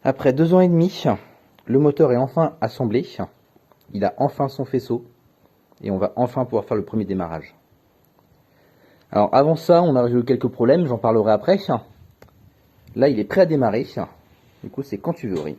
Après 2 ans et demi, le moteur est enfin assemblé. Il a enfin son faisceau. Et on va enfin pouvoir faire le premier démarrage. Alors avant ça, on a résolu quelques problèmes, j'en parlerai après. Là, il est prêt à démarrer. Du coup, c'est quand tu veux, Ri.